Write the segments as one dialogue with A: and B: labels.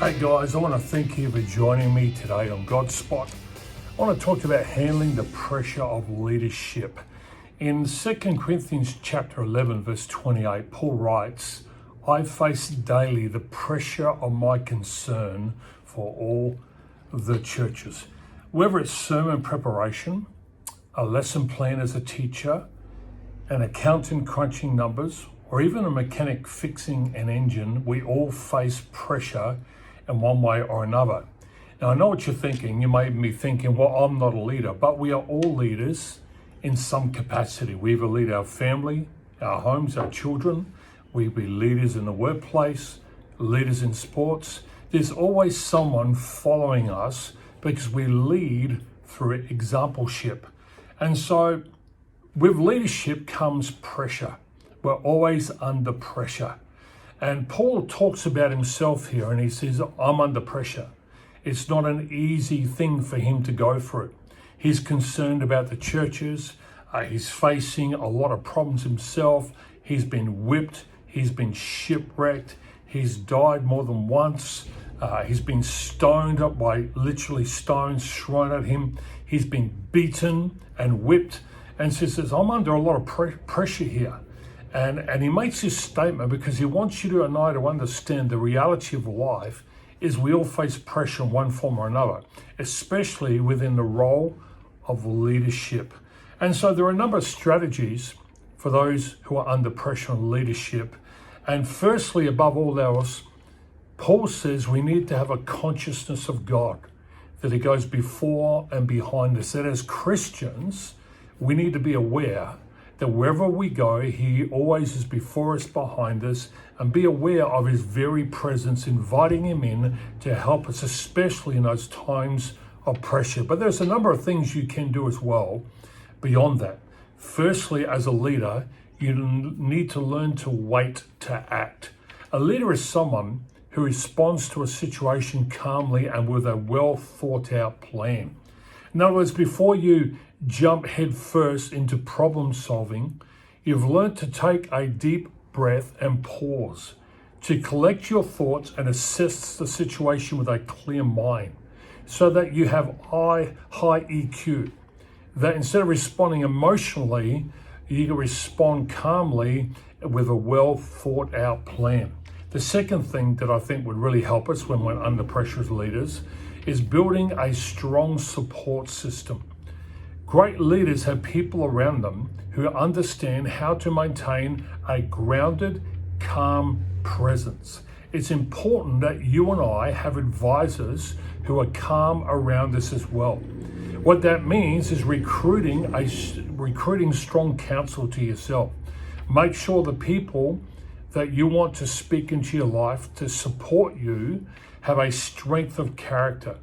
A: Hey guys, I want to thank you for joining me today on Godspot. I want to talk about handling the pressure of leadership. In 2 Corinthians chapter 11, verse 28, Paul writes, I face daily the pressure of my concern for all the churches. Whether it's sermon preparation, a lesson plan as a teacher, an accountant crunching numbers, or even a mechanic fixing an engine, we all face pressure in one way or another. Now, I know what you're thinking. You may be thinking, well, I'm not a leader, but we are all leaders in some capacity. We either lead our family, our homes, our children. We be leaders in the workplace, leaders in sports. There's always someone following us because we lead through exampleship. And so with leadership comes pressure. We're always under pressure. And Paul talks about himself here and he says, I'm under pressure. It's not an easy thing for him to go through. He's concerned about the churches. He's facing a lot of problems himself. He's been whipped. He's been shipwrecked. He's died more than once. He's been stoned up by literally stones thrown at him. He's been beaten and whipped. And so he says, I'm under a lot of pressure here. And he makes this statement because he wants you and I to understand the reality of life is we all face pressure in one form or another, especially within the role of leadership. And so there are a number of strategies for those who are under pressure in leadership. And firstly, above all else, Paul says we need to have a consciousness of God, that He goes before and behind us, that as Christians, we need to be aware that wherever we go, He always is before us, behind us, and be aware of His very presence, inviting Him in to help us, especially in those times of pressure. But there's a number of things you can do as well beyond that. Firstly, as a leader, you need to learn to wait to act. A leader is someone who responds to a situation calmly and with a well thought out plan. In other words, before you jump head first into problem solving, you've learned to take a deep breath and pause, to collect your thoughts and assess the situation with a clear mind, so that you have high EQ, that instead of responding emotionally, you can respond calmly with a well thought out plan. The second thing that I think would really help us when we're under pressure as leaders is building a strong support system. Great leaders have people around them who understand how to maintain a grounded, calm presence. It's important that you and I have advisors who are calm around us as well. What that means is recruiting strong counsel to yourself. Make sure the people that you want to speak into your life to support you have a strength of character,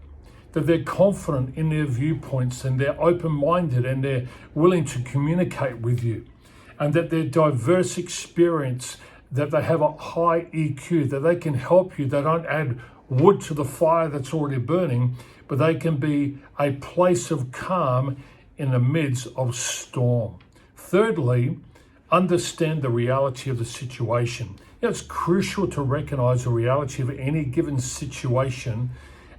A: that they're confident in their viewpoints and they're open-minded and they're willing to communicate with you, and that their diverse experience, that they have a high EQ, that they can help you. They don't add wood to the fire that's already burning, but they can be a place of calm in the midst of storm. Thirdly, understand the reality of the situation. It's crucial to recognize the reality of any given situation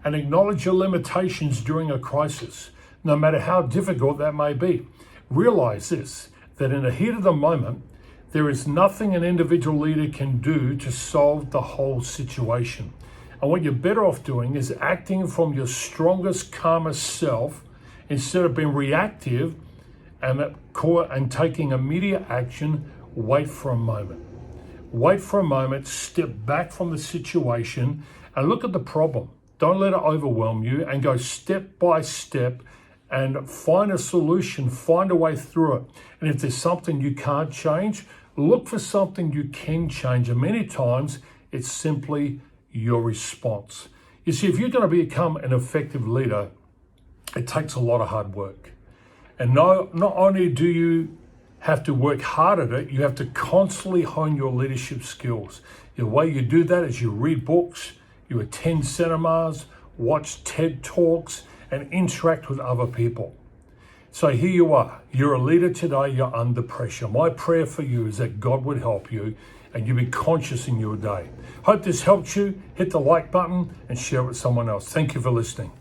A: and acknowledge your limitations during a crisis, no matter how difficult that may be. Realize this, that in the heat of the moment, there is nothing an individual leader can do to solve the whole situation. And what you're better off doing is acting from your strongest, calmest self instead of being reactive and taking immediate action. Wait for a moment. Wait for a moment, step back from the situation and look at the problem. Don't let it overwhelm you, and go step by step and find a solution, find a way through it. And if there's something you can't change, look for something you can change. And many times it's simply your response. You see, if you're going to become an effective leader, it takes a lot of hard work. And not only do you have to work hard at it, you have to constantly hone your leadership skills. The way you do that is you read books, you attend seminars, watch TED Talks, and interact with other people. So here you are. You're a leader today. You're under pressure. My prayer for you is that God would help you and you be conscious in your day. Hope this helped you. Hit the like button and share it with someone else. Thank you for listening.